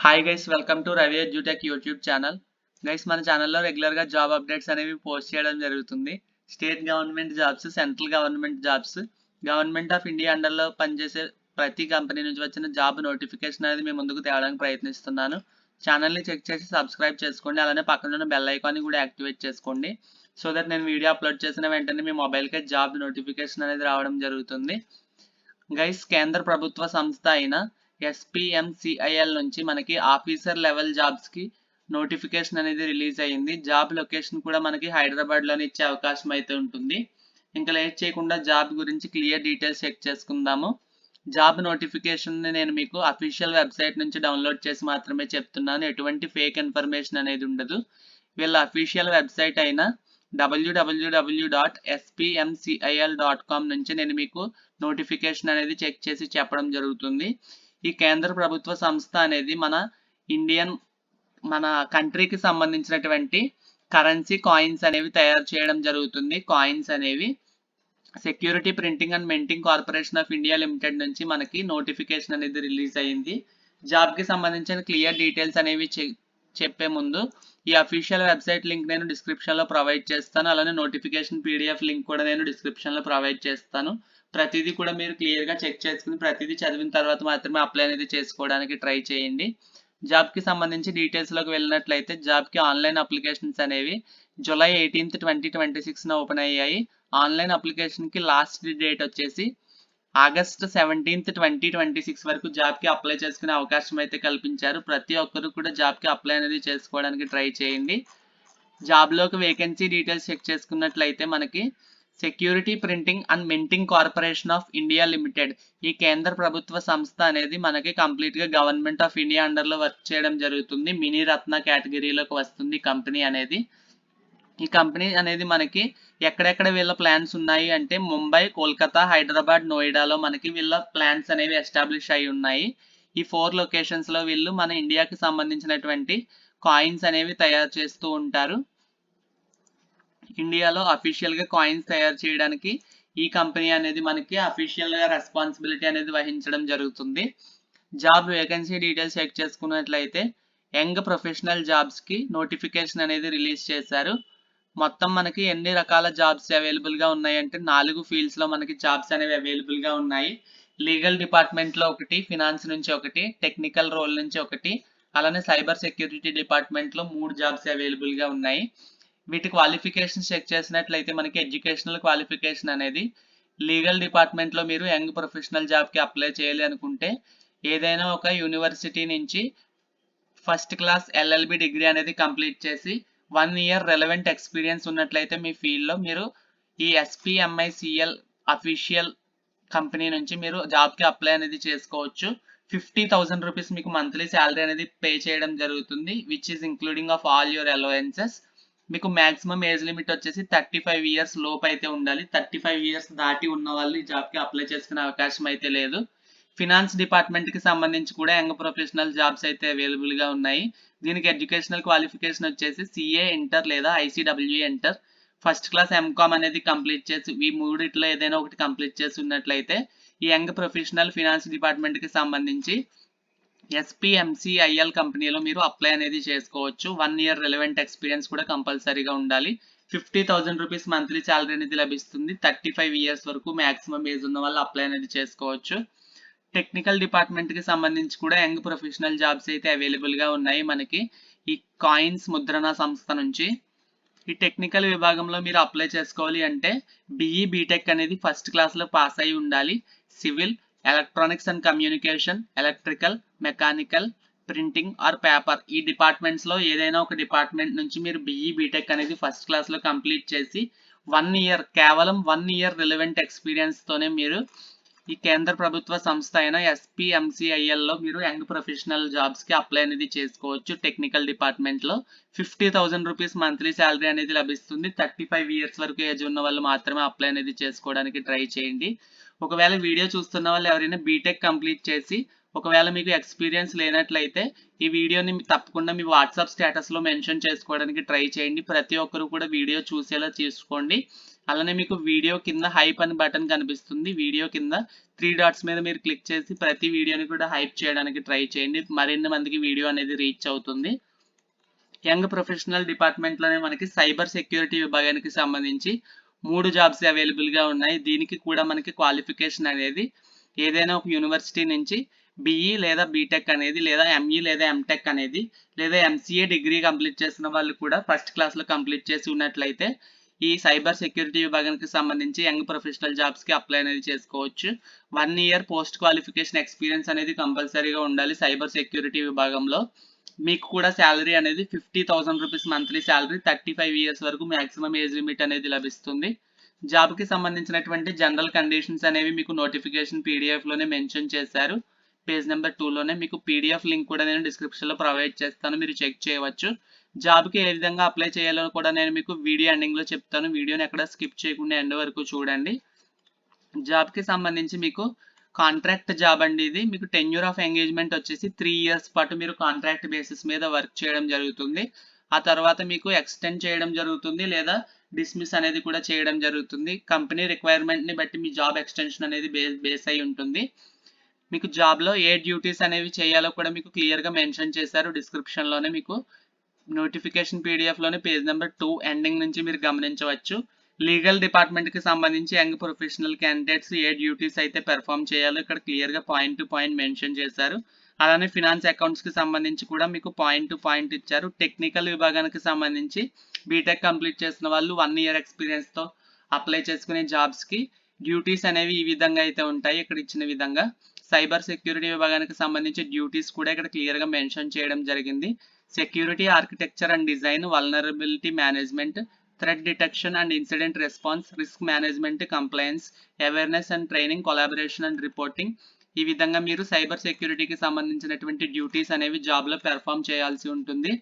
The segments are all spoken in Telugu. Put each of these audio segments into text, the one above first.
Hi guys, welcome to Ravi Edutech YouTube channel. Guys, మన ఛానల్లో రెగ్యులర్గా జాబ్ అప్డేట్స్ అనేవి పోస్ట్ చేయడం జరుగుతుంది. State government jobs, central government jobs, government of India అండర్లో పనిచేసే ప్రతి కంపెనీ నుంచి వచ్చిన జాబ్ నోటిఫికేషన్ అనేది మీ ముందుకు తేవడానికి ప్రయత్నిస్తున్నాను. ఛానల్ని చెక్ చేసి సబ్స్క్రైబ్ చేసుకోండి. అలానే పక్కన ఉన్న బెల్ ఐకాన్ని కూడా యాక్టివేట్ చేసుకోండి. సో దట్ నేను వీడియో అప్లోడ్ చేసిన వెంటనే మీ మొబైల్కే జాబ్ నోటిఫికేషన్ అనేది రావడం జరుగుతుంది. గైస్, కేంద్ర ప్రభుత్వ సంస్థ అయిన SPMCIL నుంచి మనకి ఆఫీసర్ లెవెల్ జాబ్స్ కి నోటిఫికేషన్ అనేది రిలీజ్ అయ్యింది. జాబ్ లొకేషన్ కూడా మనకి హైదరాబాద్ లోనే ఇచ్చే అవకాశం అయితే ఉంటుంది. ఇంకా లేట్ చేయకుండా జాబ్ గురించి క్లియర్ డీటెయిల్స్ చెక్ చేసుకుందాము. జాబ్ నోటిఫికేషన్ ని నేను మీకు అఫీషియల్ వెబ్సైట్ నుంచి డౌన్లోడ్ చేసి మాత్రమే చెప్తున్నాను. ఎటువంటి ఫేక్ ఇన్ఫర్మేషన్ అనేది ఉండదు. వీళ్ళ అఫీషియల్ వెబ్సైట్ అయిన www.spmcil.com నుంచి నేను మీకు నోటిఫికేషన్ అనేది చెక్ చేసి చెప్పడం జరుగుతుంది. ఈ కేంద్ర ప్రభుత్వ సంస్థ అనేది మన కంట్రీకి సంబంధించినటువంటి కరెన్సీ కాయిన్స్ అనేవి తయారు చేయడం జరుగుతుంది. కాయిన్స్ అనేవి security printing and minting corporation of India limited నుంచి మనకి నోటిఫికేషన్ అనేది రిలీజ్ అయ్యింది. జాబ్ కి సంబంధించిన క్లియర్ డీటెయిల్స్ అనేవి చెప్పే ముందు ఈ అఫీషియల్ వెబ్సైట్ లింక్ నేను డిస్క్రిప్షన్ లో ప్రొవైడ్ చేస్తాను. అలానే నోటిఫికేషన్ PDF లింక్ కూడా నేను డిస్క్రిప్షన్ లో ప్రొవైడ్ చేస్తాను. ప్రతిదీ కూడా మీరు క్లియర్ గా చెక్ చేసుకుని ప్రతిదీ చదివిన తర్వాత మాత్రమే అప్లై అనేది చేసుకోవడానికి ట్రై చేయండి. జాబ్ కి సంబంధించి డీటెయిల్స్ లోకి వెళ్ళినట్లయితే జాబ్ కి ఆన్లైన్ అప్లికేషన్స్ అనేవి జూలై 18, 2026 ఓపెన్ అయ్యాయి. ఆన్లైన్ అప్లికేషన్ కి లాస్ట్ డేట్ వచ్చేసి ఆగస్ట్ 17, 2026 వరకు జాబ్ కి అప్లై చేసుకునే అవకాశం అయితే కల్పించారు. ప్రతి ఒక్కరు కూడా జాబ్ కి అప్లై అనేది చేసుకోవడానికి ట్రై చేయండి. జాబ్ లోకి వేకెన్సీ డీటెయిల్స్ చెక్ చేసుకున్నట్లయితే మనకి security printing and minting corporation of India limited, ఈ కేంద్ర ప్రభుత్వ సంస్థ అనేది మనకి కంప్లీట్ గా గవర్నమెంట్ ఆఫ్ ఇండియా అండర్ లో వర్క్ చేయడం జరుగుతుంది. మినీ రత్న కేటగిరీలోకి వస్తుంది కంపెనీ అనేది. ఈ కంపెనీ అనేది మనకి ఎక్కడెక్కడ వీళ్ళ ప్లాన్స్ ఉన్నాయి అంటే ముంబై, కోల్కతా, హైదరాబాద్, నోయిడాలో మనకి వీళ్ళ ప్లాన్స్ అనేవి ఎస్టాబ్లిష్ అయి ఉన్నాయి. ఈ 4 లొకేషన్స్ లో వీళ్ళు మన ఇండియాకి సంబంధించినటువంటి కాయిన్స్ అనేవి తయారు చేస్తూ ఉంటారు. ఇండియాలో అఫీషియల్ గా కాయిన్స్ తయారు చేయడానికి ఈ కంపెనీ అనేది మనకి అఫీషియల్ గా రెస్పాన్సిబిలిటీ అనేది వహించడం జరుగుతుంది. జాబ్ వేకెన్సీ డీటెయిల్స్ చెక్ చేసుకున్నట్లయితే యంగ్ ప్రొఫెషనల్ జాబ్స్ కి నోటిఫికేషన్ అనేది రిలీజ్ చేశారు. మొత్తం మనకి ఎన్ని రకాల జాబ్స్ అవైలబుల్ గా ఉన్నాయి అంటే 4 ఫీల్డ్స్ లో మనకి జాబ్స్ అనేవి అవైలబుల్ గా ఉన్నాయి. లీగల్ డిపార్ట్మెంట్ లో ఒకటి, ఫినాన్స్ నుంచి ఒకటి, టెక్నికల్ రోల్ నుంచి ఒకటి, అలానే సైబర్ సెక్యూరిటీ డిపార్ట్మెంట్ లో 3 జాబ్స్ అవైలబుల్ గా ఉన్నాయి. వీటి క్వాలిఫికేషన్స్ చెక్ చేసినట్లయితే మనకి ఎడ్యుకేషనల్ క్వాలిఫికేషన్ అనేది లీగల్ డిపార్ట్మెంట్ లో మీరు యంగ్ ప్రొఫెషనల్ జాబ్ కి అప్లై చేయాలి అనుకుంటే ఏదైనా ఒక యూనివర్సిటీ నుంచి ఫస్ట్ క్లాస్ LLB డిగ్రీ అనేది కంప్లీట్ చేసి 1 year రెలవెంట్ ఎక్స్పీరియన్స్ ఉన్నట్లయితే మీ ఫీల్డ్ లో మీరు ఈ SPMICL అఫీషియల్ కంపెనీ నుంచి మీరు జాబ్ కి అప్లై అనేది చేసుకోవచ్చు. 50,000 రూపీస్ మీకు మంత్లీ శాలరీ అనేది పే చేయడం జరుగుతుంది, which is including of all your allowances. మీకు మాక్సిమం ఏజ్ లిమిట్ వచ్చేసి 35 years లోపు అయితే ఉండాలి. 35 years దాటి ఉన్న వాళ్ళు ఈ జాబ్ కి అప్లై చేసుకునే అవకాశం అయితే లేదు. ఫినాన్స్ డిపార్ట్మెంట్ కి సంబంధించి కూడా యంగ్ ప్రొఫెషనల్ జాబ్స్ అయితే అవైలబుల్ గా ఉన్నాయి. దీనికి ఎడ్యుకేషనల్ క్వాలిఫికేషన్ వచ్చేసి CA ఇంటర్ లేదా ICWE inter, first class MCOM అనేది కంప్లీట్ చేసి ఈ మూడిట్లో ఏదైనా ఒకటి కంప్లీట్ చేసి ఉన్నట్లయితే ఈ యంగ్ ప్రొఫెషనల్ ఫినాన్స్ డిపార్ట్మెంట్ కి సంబంధించి SPMCIL కంపెనీలో మీరు అప్లై అనేది చేసుకోవచ్చు. 1 year రెలవెంట్ ఎక్స్పీరియన్స్ కూడా కంపల్సరీగా ఉండాలి. 50,000 రూపీస్ మంత్లీ శాలరీ అనేది లభిస్తుంది. 35 years వరకు మాక్సిమం ఏజ్ ఉన్న వాళ్ళు అప్లై అనేది చేసుకోవచ్చు. టెక్నికల్ డిపార్ట్మెంట్ కి సంబంధించి కూడా యంగ్ ప్రొఫెషనల్ జాబ్స్ అయితే అవైలబుల్ గా ఉన్నాయి మనకి ఈ కాయిన్స్ ముద్రణ సంస్థ నుంచి. ఈ టెక్నికల్ విభాగంలో మీరు అప్లై చేసుకోవాలి అంటే BE BTech అనేది ఫస్ట్ క్లాస్ లో పాస్ అయి ఉండాలి. Civil, electronics and communication, electrical, mechanical, printing are paper ఈ డిపార్ట్మెంట్స్ లో ఏదైనా ఒక డిపార్ట్మెంట్ నుంచి మీరు BE BTech అనేది ఫస్ట్ క్లాస్ లో కంప్లీట్ చేసి 1 year కేవలం 1 year రిలవెంట్ ఎక్స్పీరియన్స్ తోనే మీరు ఈ కేంద్ర ప్రభుత్వ సంస్థ అయిన SPMCIL లో మీరు యంగ్ ప్రొఫెషనల్ జాబ్స్ కి అప్లై అనేది చేసుకోవచ్చు. టెక్నికల్ డిపార్ట్మెంట్ లో 50,000 రూపీస్ మంత్లీ శాలరీ అనేది లభిస్తుంది. 35 years వరకు ఏజ్ ఉన్న వాళ్ళు మాత్రమే అప్లై అనేది చేసుకోవడానికి ట్రై చేయండి. ఒకవేళ వీడియో చూస్తున్న వాళ్ళు ఎవరైనా BTech కంప్లీట్ చేసి ఒకవేళ మీకు ఎక్స్పీరియన్స్ లేనట్లయితే ఈ వీడియోని తప్పకుండా మీ వాట్సాప్ స్టేటస్లో మెన్షన్ చేసుకోవడానికి ట్రై చేయండి. ప్రతి ఒక్కరు కూడా వీడియో చూసేలా చేసుకోండి. అలానే మీకు వీడియో కింద హైప్ అని బటన్ కనిపిస్తుంది. వీడియో కింద 3 డాట్స్ మీద మీరు క్లిక్ చేసి ప్రతి వీడియోని కూడా హైప్ చేయడానికి ట్రై చేయండి. మరిన్ని మందికి వీడియో అనేది రీచ్ అవుతుంది. యంగ్ ప్రొఫెషనల్ డిపార్ట్మెంట్లోనే మనకి సైబర్ సెక్యూరిటీ విభాగానికి సంబంధించి 3 జాబ్స్ అవైలబుల్గా ఉన్నాయి. దీనికి కూడా మనకి క్వాలిఫికేషన్ అనేది ఏదైనా ఒక యూనివర్సిటీ నుంచి బీఈ లేదా బీటెక్ అనేది, లేదా ఎంఈ లేదా ఎంటెక్ అనేది, లేదా ఎంసీఏ డిగ్రీ కంప్లీట్ చేసిన వాళ్ళు కూడా ఫస్ట్ క్లాస్లో కంప్లీట్ చేసి ఉన్నట్లయితే ఈ సైబర్ సెక్యూరిటీ విభాగానికి సంబంధించి యంగ్ ప్రొఫెషనల్ జాబ్స్కి అప్లై అనేది చేసుకోవచ్చు. 1 ఇయర్ పోస్ట్ క్వాలిఫికేషన్ ఎక్స్పీరియన్స్ అనేది కంపల్సరీగా ఉండాలి సైబర్ సెక్యూరిటీ విభాగంలో. మీకు కూడా శాలరీ అనేది 50,000 రూపీస్ మంత్లీ శాలరీ, 35 ఇయర్స్ వరకు మ్యాక్సిమం ఏజ్ లిమిట్ అనేది లభిస్తుంది. జాబ్కి సంబంధించినటువంటి జనరల్ కండిషన్స్ అనేవి మీకు నోటిఫికేషన్ పీడిఎఫ్లోనే మెన్షన్ చేశారు. పేజ్ నెంబర్ 2లోనే మీకు పీడిఎఫ్ లింక్ కూడా నేను డిస్క్రిప్షన్లో ప్రొవైడ్ చేస్తాను, మీరు చెక్ చేయవచ్చు. జాబ్కి ఏ విధంగా అప్లై చేయాలో కూడా నేను మీకు వీడియో ఎండింగ్లో చెప్తాను. వీడియోని ఎక్కడ స్కిప్ చేయకుండా ఎండ్ వరకు చూడండి. జాబ్కి సంబంధించి మీకు కాంట్రాక్ట్ జాబ్ అండి ఇది. మీకు టెన్యూర్ ఆఫ్ ఎంగేజ్మెంట్ వచ్చేసి 3 ఇయర్స్ పాటు మీరు కాంట్రాక్ట్ బేసిస్ మీద వర్క్ చేయడం జరుగుతుంది. ఆ తర్వాత మీకు ఎక్స్టెండ్ చేయడం జరుగుతుంది, లేదా డిస్మిస్ అనేది కూడా చేయడం జరుగుతుంది. కంపెనీ రిక్వైర్మెంట్ని బట్టి మీ జాబ్ ఎక్స్టెన్షన్ అనేది బేస్ అయి ఉంటుంది. మీకు జాబ్లో ఏ డ్యూటీస్ అనేవి చేయాలో కూడా మీకు క్లియర్గా మెన్షన్ చేశారు డిస్క్రిప్షన్లోనే. మీకు నోటిఫికేషన్ పీడిఎఫ్లోనే పేజ్ నెంబర్ 2 ఎండింగ్ నుంచి మీరు గమనించవచ్చు. లీగల్ డిపార్ట్మెంట్కి సంబంధించి యంగ్ ప్రొఫెషనల్ క్యాండిడేట్స్ ఏ డ్యూటీస్ అయితే పెర్ఫామ్ చేయాలో ఇక్కడ క్లియర్గా పాయింట్ టు పాయింట్ మెన్షన్ చేశారు. అలానే ఫినాన్స్ అకౌంట్స్కి సంబంధించి కూడా మీకు పాయింట్ టు పాయింట్ ఇచ్చారు. టెక్నికల్ విభాగానికి సంబంధించి బీటెక్ కంప్లీట్ చేసిన వాళ్ళు 1 ఇయర్ ఎక్స్పీరియన్స్తో అప్లై చేసుకునే జాబ్స్కి డ్యూటీస్ అనేవి ఈ విధంగా అయితే ఉంటాయి ఇక్కడ ఇచ్చిన విధంగా. సైబర్ సెక్యూరిటీ విభాగానికి సంబంధించి డ్యూటీస్ కూడా ఇక్కడ క్లియర్గా మెన్షన్ చేయడం జరిగింది. Security architecture and design, vulnerability management, threat detection and incident response, risk management, compliance, awareness and training, collaboration and reporting. ఈ విధంగా మీరు సైబర్ సెక్యూరిటీకి సంబంధించినటువంటి డ్యూటీస్ అనేవి జాబ్లో పెర్ఫామ్ చేయాల్సి ఉంటుంది.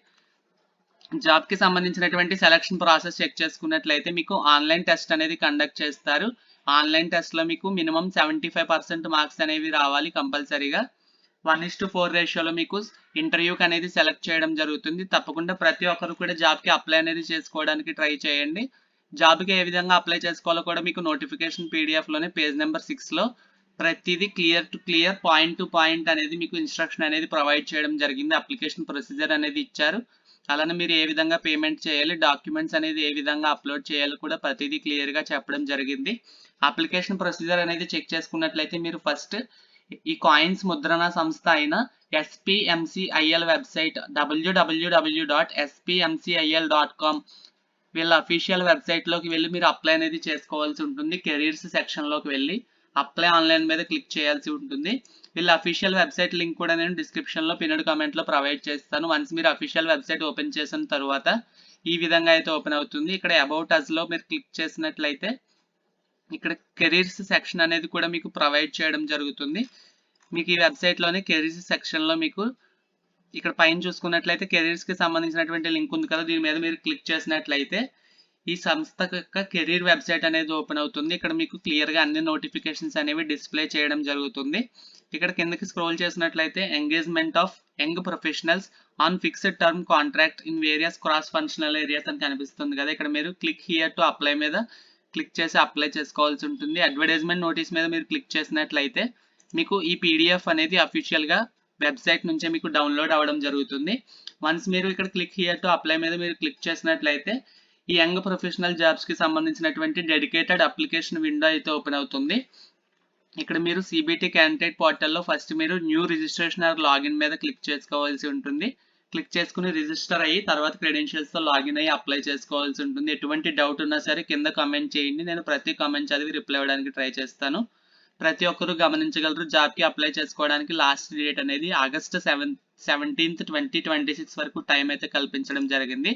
జాబ్కి సంబంధించినటువంటి సెలక్షన్ ప్రాసెస్ చెక్ చేసుకున్నట్లయితే మీకు ఆన్లైన్ టెస్ట్ అనేది కండక్ట్ చేస్తారు. ఆన్లైన్ టెస్ట్లో మీకు మినిమం 75% మార్క్స్ అనేవి రావాలి కంపల్సరీగా. 1:4 రేషియోలో మీకు ఇంటర్వ్యూకి అనేది సెలెక్ట్ చేయడం జరుగుతుంది. తప్పకుండా ప్రతి ఒక్కరు కూడా జాబ్కి అప్లై అనేది చేసుకోవడానికి ట్రై చేయండి. జాబ్కి ఏ విధంగా అప్లై చేసుకోవాలో కూడా మీకు నోటిఫికేషన్ పీడిఎఫ్లోనే పేజ్ నెంబర్ 6లో ప్రతిదీ clear to clear point to point అనేది మీకు ఇన్స్ట్రక్షన్ అనేది ప్రొవైడ్ చేయడం జరిగింది. అప్లికేషన్ ప్రొసీజర్ అనేది ఇచ్చారు. అలానే మీరు ఏ విధంగా పేమెంట్ చేయాలి, డాక్యుమెంట్స్ అనేది ఏ విధంగా అప్లోడ్ చేయాలో కూడా ప్రతిదీ క్లియర్గా చెప్పడం జరిగింది. అప్లికేషన్ ప్రొసీజర్ అనేది చెక్ చేసుకున్నట్లయితే మీరు ఫస్ట్ ఈ కాయిన్స్ ముద్రణ సంస్థ అయిన ఎస్పీఎంసీఐఎల్ వెబ్సైట్ www.spmcil.com వీళ్ళ అఫీషియల్ వెబ్సైట్లోకి వెళ్ళి మీరు అప్లై అనేది చేసుకోవాల్సి ఉంటుంది. కెరీర్స్ సెక్షన్లోకి వెళ్ళి అప్లై ఆన్లైన్ మీద క్లిక్ చేయాల్సి ఉంటుంది. వీళ్ళ అఫీషియల్ వెబ్సైట్ లింక్ కూడా నేను డిస్క్రిప్షన్లో పిన్డ్ కామెంట్లో ప్రొవైడ్ చేస్తాను. వన్స్ మీరు అఫీషియల్ వెబ్సైట్ ఓపెన్ చేసిన తర్వాత ఈ విధంగా అయితే ఓపెన్ అవుతుంది. ఇక్కడ అబౌట్ అస్లో మీరు క్లిక్ చేసినట్లయితే ఇక్కడ కెరీర్స్ సెక్షన్ అనేది కూడా మీకు ప్రొవైడ్ చేయడం జరుగుతుంది. మీకు ఈ వెబ్సైట్లోనే కెరీర్స్ సెక్షన్లో మీకు ఇక్కడ పైన చూసుకున్నట్లయితే కెరీర్స్కి సంబంధించినటువంటి లింక్ ఉంది కదా, దీని మీద మీరు క్లిక్ చేసినట్లయితే ఈ సంస్థ యొక్క కెరీర్ వెబ్సైట్ అనేది ఓపెన్ అవుతుంది. ఇక్కడ మీకు క్లియర్గా అన్ని నోటిఫికేషన్స్ అనేవి డిస్ప్లే చేయడం జరుగుతుంది. ఇక్కడ కిందకి స్క్రోల్ చేసినట్లయితే engagement of young professionals on fixed term contract in various cross functional areas అని కనిపిస్తుంది కదా, ఇక్కడ మీరు క్లిక్ హియర్ టు అప్లై మీద క్లిక్ చేసి అప్లై చేసుకోవాల్సి ఉంటుంది. అడ్వర్టైజ్మెంట్ నోటీస్ మీద మీరు క్లిక్ చేసినట్లయితే మీకు ఈ పీడిఎఫ్ అనేది అఫీషియల్గా వెబ్సైట్ నుంచే మీకు డౌన్లోడ్ అవ్వడం జరుగుతుంది. వన్స్ మీరు ఇక్కడ క్లిక్ హియర్ టు అప్లై మీద మీరు క్లిక్ చేసినట్లయితే ఈ యంగ్ ప్రొఫెషనల్ జాబ్స్కి సంబంధించినటువంటి డెడికేటెడ్ అప్లికేషన్ విండో అయితే ఓపెన్ అవుతుంది. ఇక్కడ మీరు సిబిటి క్యాండిడేట్ పోర్టల్లో ఫస్ట్ మీరు న్యూ రిజిస్ట్రేషన్ ఆర్ లాగిన్ మీద క్లిక్ చేసుకోవాల్సి ఉంటుంది. క్లిక్ చేసుకుని రిజిస్టర్ అయ్యి తర్వాత క్రెడెన్షియల్స్తో లాగిన్ అయ్యి అప్లై చేసుకోవాల్సి ఉంటుంది. ఎటువంటి డౌట్ ఉన్నా సరే కింద కమెంట్ చేయండి, నేను ప్రతి కామెంట్ చదివి రిప్లై అవ్వడానికి ట్రై చేస్తాను. ప్రతి ఒక్కరూ గమనించగలరు, జాబ్కి అప్లై చేసుకోవడానికి లాస్ట్ డేట్ అనేది ఆగస్ట్ 17th 2026 వరకు టైం అయితే కల్పించడం జరిగింది.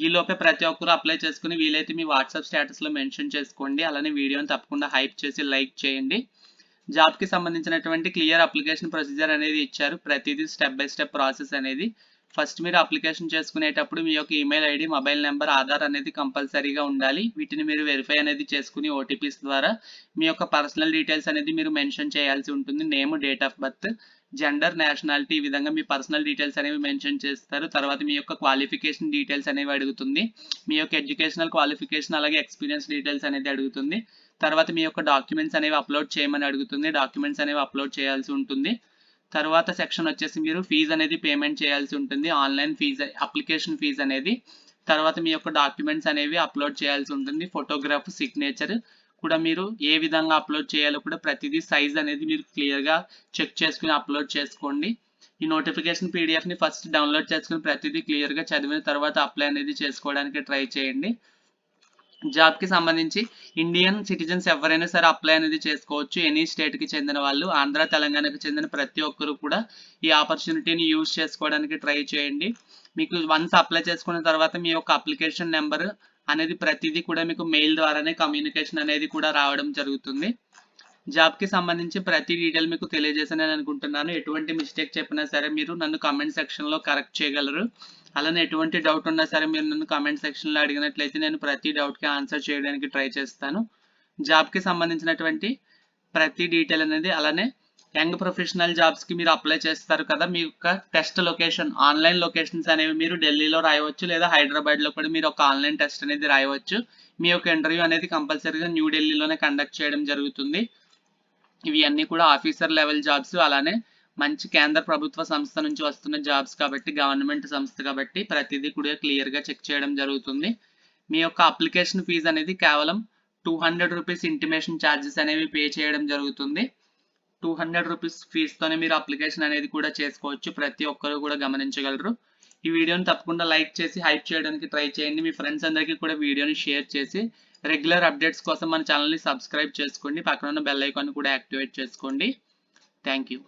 ఈలోపే ప్రతి ఒక్కరూ అప్లై చేసుకుని వీలైతే మీ వాట్సాప్ స్టేటస్లో మెన్షన్ చేసుకోండి. అలానే వీడియోని తప్పకుండా హైప్ చేసి లైక్ చేయండి. జాబ్కి సంబంధించినటువంటి క్లియర్ అప్లికేషన్ ప్రొసీజర్ అనేది ఇచ్చారు. ప్రతిదీ స్టెప్ బై స్టెప్ ప్రాసెస్ అనేది. ఫస్ట్ మీరు అప్లికేషన్ చేసుకునేటప్పుడు మీ యొక్క email ID, mobile number, Aadhaar అనేది కంపల్సరీగా ఉండాలి. వీటిని మీరు వెరిఫై అనేది చేసుకుని ఓటీపీస్ ద్వారా మీ యొక్క పర్సనల్ డీటెయిల్స్ అనేది మీరు మెన్షన్ చేయాల్సి ఉంటుంది. Name, date of birth, gender, nationality ఈ విధంగా మీ పర్సనల్ డీటెయిల్స్ అనేవి మెన్షన్ చేస్తారు. తర్వాత మీ యొక్క క్వాలిఫికేషన్ డీటెయిల్స్ అనేవి అడుగుతుంది. మీ యొక్క ఎడ్యుకేషనల్ క్వాలిఫికేషన్ అలాగే ఎక్స్పీరియన్స్ డీటెయిల్స్ అనేది అడుగుతుంది. తర్వాత మీ యొక్క డాక్యుమెంట్స్ అనేవి అప్లోడ్ చేయమని అడుగుతుంది. డాక్యుమెంట్స్ అనేవి అప్లోడ్ చేయాల్సి ఉంటుంది. తర్వాత సెక్షన్ వచ్చేసి మీరు ఫీజు అనేది పేమెంట్ చేయాల్సి ఉంటుంది. ఆన్లైన్ ఫీజు, అప్లికేషన్ ఫీజు అనేది. తర్వాత మీ యొక్క డాక్యుమెంట్స్ అనేవి అప్లోడ్ చేయాల్సి ఉంటుంది. ఫోటోగ్రాఫ్, సిగ్నేచర్ కూడా మీరు ఏ విధంగా అప్లోడ్ చేయాలో కూడా ప్రతిదీ సైజ్ అనేది మీరు క్లియర్గా చెక్ చేసుకుని అప్లోడ్ చేసుకోండి. ఈ నోటిఫికేషన్ పీడిఎఫ్ని ఫస్ట్ డౌన్లోడ్ చేసుకుని ప్రతిదీ క్లియర్గా చదివిన తర్వాత అప్లై అనేది చేసుకోవడానికి ట్రై చేయండి. జాబ్కి సంబంధించి ఇండియన్ సిటిజన్స్ ఎవరైనా సరే అప్లై అనేది చేసుకోవచ్చు. ఎనీ స్టేట్కి చెందిన వాళ్ళు, ఆంధ్ర, తెలంగాణకి చెందిన ప్రతి ఒక్కరు కూడా ఈ ఆపర్చునిటీని యూజ్ చేసుకోవడానికి ట్రై చేయండి. మీకు వన్స్ అప్లై చేసుకున్న తర్వాత మీ యొక్క అప్లికేషన్ నెంబర్ అనేది ప్రతిదీ కూడా మీకు మెయిల్ ద్వారానే కమ్యూనికేషన్ అనేది కూడా రావడం జరుగుతుంది. జాబ్కి సంబంధించి ప్రతి డీటెయిల్ మీకు తెలియజేసానని అనుకుంటున్నాను. ఎటువంటి మిస్టేక్ చెప్పినా సరే మీరు నన్ను కమెంట్ సెక్షన్లో కరెక్ట్ చేయగలరు. అలానే ఎటువంటి డౌట్ ఉన్నా సరే మీరు నన్ను కమెంట్ సెక్షన్లో అడిగినట్లయితే నేను ప్రతి డౌట్కి ఆన్సర్ చేయడానికి ట్రై చేస్తాను. జాబ్కి సంబంధించినటువంటి ప్రతి డీటెయిల్ అనేది, అలానే యంగ్ ప్రొఫెషనల్ జాబ్స్కి మీరు అప్లై చేస్తారు కదా, మీ యొక్క టెస్ట్ లొకేషన్, ఆన్లైన్ లొకేషన్స్ అనేవి మీరు ఢిల్లీలో రాయవచ్చు లేదా హైదరాబాద్లో కూడా మీరు ఒక ఆన్లైన్ టెస్ట్ అనేది రాయవచ్చు. మీ యొక్క ఇంటర్వ్యూ అనేది కంపల్సరీగా న్యూఢిల్లీలోనే కండక్ట్ చేయడం జరుగుతుంది. ఇవి అన్నీ కూడా ఆఫీసర్ లెవెల్ జాబ్స్, అలానే మంచి కేంద్ర ప్రభుత్వ సంస్థ నుంచి వస్తున్న జాబ్స్ కాబట్టి, గవర్నమెంట్ సంస్థ కాబట్టి ప్రతిదీ కూడా క్లియర్గా చెక్ చేయడం జరుగుతుంది. మీ యొక్క అప్లికేషన్ ఫీజు అనేది కేవలం 200 రూపీస్ ఇంటిమేషన్ ఛార్జెస్ అనేవి పే చేయడం జరుగుతుంది. 200 రూపీస్ ఫీజుతోనే మీరు అప్లికేషన్ అనేది కూడా చేసుకోవచ్చు. ప్రతి ఒక్కరు కూడా గమనించగలరు. ఈ వీడియోని తప్పకుండా లైక్ చేసి హైప్ చేయడానికి ట్రై చేయండి. మీ ఫ్రెండ్స్ అందరికీ కూడా వీడియోని షేర్ చేసి రెగ్యులర్ అప్డేట్స్ కోసం మన ఛానల్ని సబ్స్క్రైబ్ చేసుకోండి. పక్కన ఉన్న బెల్ ఐకాన్ కూడా యాక్టివేట్ చేసుకోండి. Thank you.